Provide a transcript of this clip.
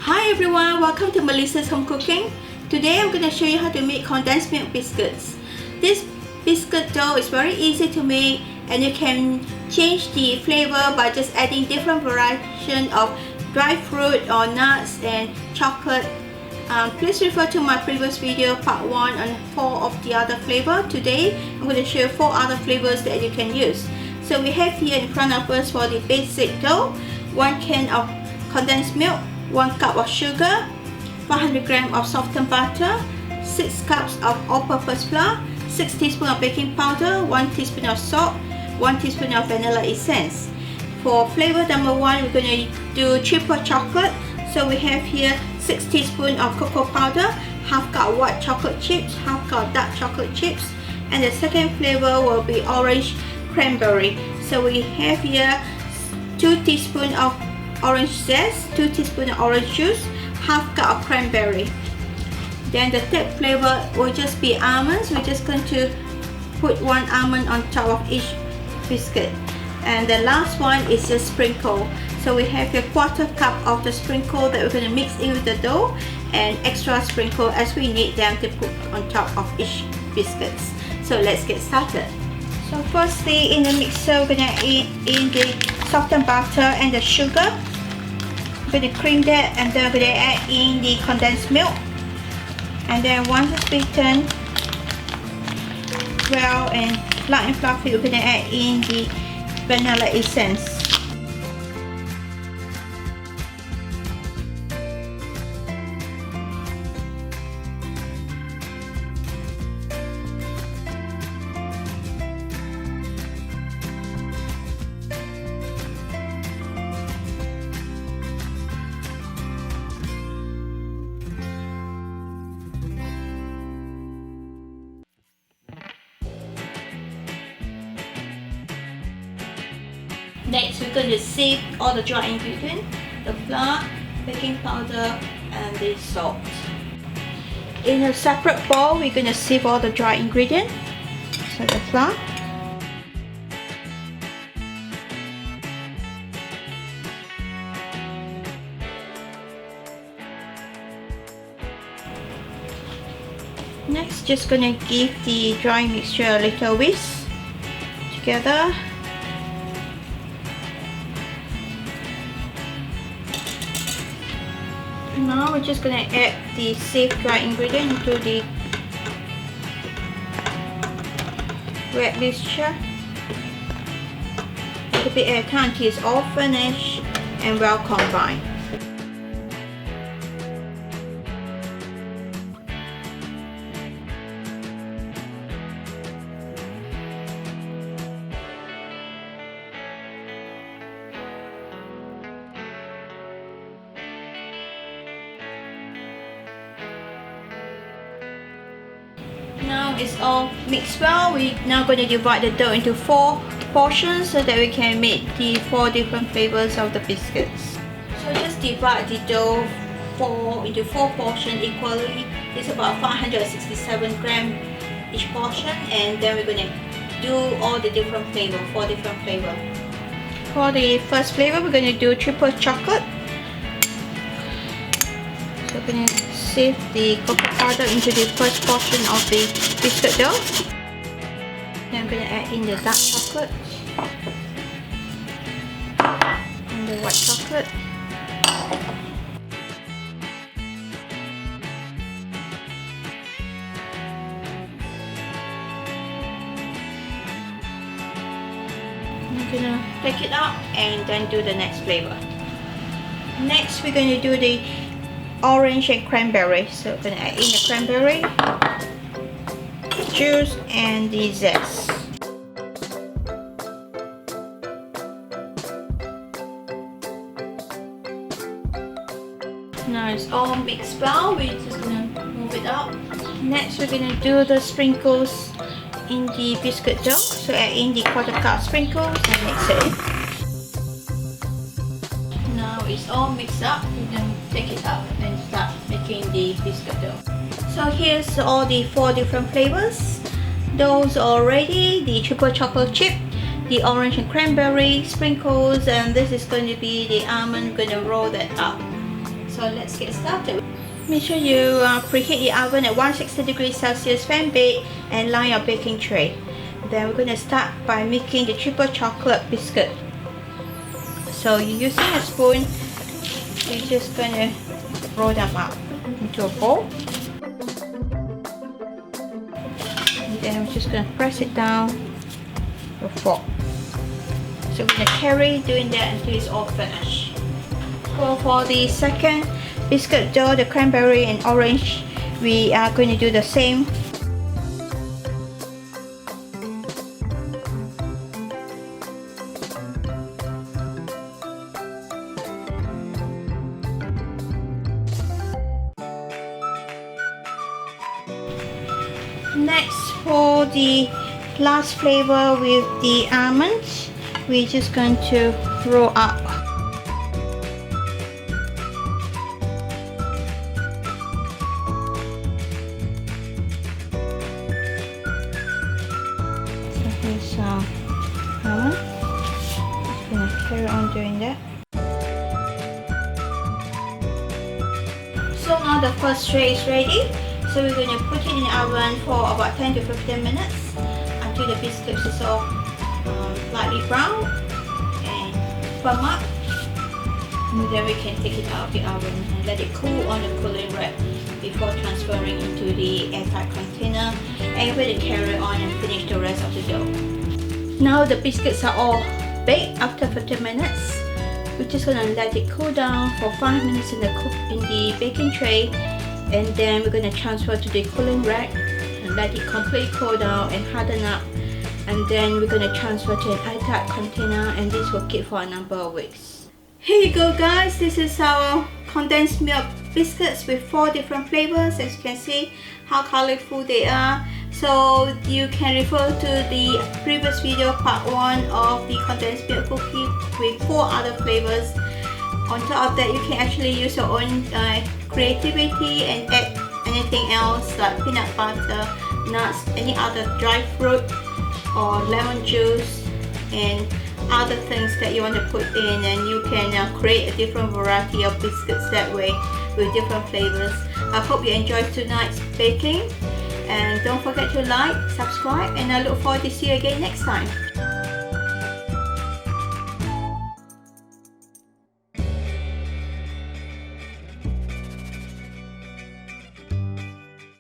Hi everyone, welcome to Melissa's Home Cooking. Today I'm going to show you how to make condensed milk biscuits. This biscuit dough is very easy to make and you can change the flavor by just adding different variation of dry fruit or nuts and chocolate. Please refer to my previous video part 1 on 4 of the other flavor. Today I'm going to show you 4 other flavors that you can use. So we have here in front of us for the basic dough, 1 can of condensed milk, 1 cup of sugar, 500 grams of softened butter, 6 cups of all-purpose flour, 6 teaspoons of baking powder, 1 teaspoon of salt, 1 teaspoon of vanilla essence. For flavor number 1, we're going to do triple chocolate. So we have here 6 teaspoons of cocoa powder, half cup white chocolate chips, half cup dark chocolate chips, and the second flavor will be orange cranberry. So we have here 2 teaspoons of orange zest, 2 teaspoons of orange juice, half cup of cranberry. Then the third flavor will just be almonds. We're just going to put 1 almond on top of each biscuit. And the last one is just sprinkle. So we have a 1/4 cup of the sprinkle that we're going to mix in with the dough, and extra sprinkle as we need them to put on top of each biscuits. So let's get started. So firstly, in the mixer we're going to add in the softened butter and the sugar. We're going to cream that, and then we're going to add in the condensed milk. And then once it's beaten well and light and fluffy, we're going to add in the vanilla essence. Next, we're going to sieve all the dry ingredients, the flour, baking powder, and the salt. In a separate bowl, we're going to sieve all the dry ingredients. So the flour, next, just going to give the dry mixture a little whisk together. Now we're just going to add the sieved dry ingredient into the wet mixture. A little bit at a time until it's all finished and well combined. Now it's all mixed well. We're now going to divide the dough into 4 portions so that we can make the 4 different flavors of the biscuits. So just divide the dough into 4 portions equally. It's about 567 grams each portion, and then we're going to do all the different flavors, 4 different flavors. For the first flavor, we're going to do triple chocolate. So we're going to sieve the cocoa powder into the first portion of the biscuit dough. Then I'm going to add in the dark chocolate and the white chocolate. I'm going to take it out and then do the next flavor. Next, we're going to do the orange and cranberry. So we're going to add in the cranberry juice and the zest. Now it's all mixed well. We're just going to move it out. Next, we're going to do the sprinkles in the biscuit dough. So add in the 1/4 cup sprinkles and mix it in. Now it's all mixed up. We're going to take it out and start making the biscuit dough. So here's all the 4 different flavors. Those are ready: the triple chocolate chip, the orange and cranberry sprinkles, and this is going to be the almond. Going to roll that up. So let's get started. Make sure you preheat your oven at 160 degrees Celsius fan bake and line your baking tray. Then we're going to start by making the triple chocolate biscuit. So you're using a spoon, you're just going to roll them up into a bowl. And then we're just going to press it down with a fork. So we're going to carry doing that until it's all finished. So for the second biscuit dough, the cranberry and orange, we are going to do the same. Next, for the last flavor with the almonds, we're just going to roll up. So here's almond. Just going to carry on doing that. So now the first tray is ready. So we're going to put it in the oven for about 10 to 15 minutes until the biscuits is all lightly brown and firm up. And then we can take it out of the oven and let it cool on the cooling rack before transferring into the airtight container, and we're going to carry on and finish the rest of the dough. Now the biscuits are all baked after 15 minutes. We're just going to let it cool down for 5 minutes in the baking tray. And then we're going to transfer to the cooling rack and let it completely cool down and harden up. And then we're going to transfer to an airtight container, and this will keep for a number of weeks. Here you go guys, this is our condensed milk biscuits with 4 different flavors. As you can see how colorful they are. So you can refer to the previous video, part 1 of the condensed milk cookie with 4 other flavors. On top of that, you can actually use your own creativity and add anything else like peanut butter, nuts, any other dry fruit or lemon juice and other things that you want to put in, and you can create a different variety of biscuits that way with different flavors. I hope you enjoyed tonight's baking, and don't forget to like, subscribe, and I look forward to see you again next time.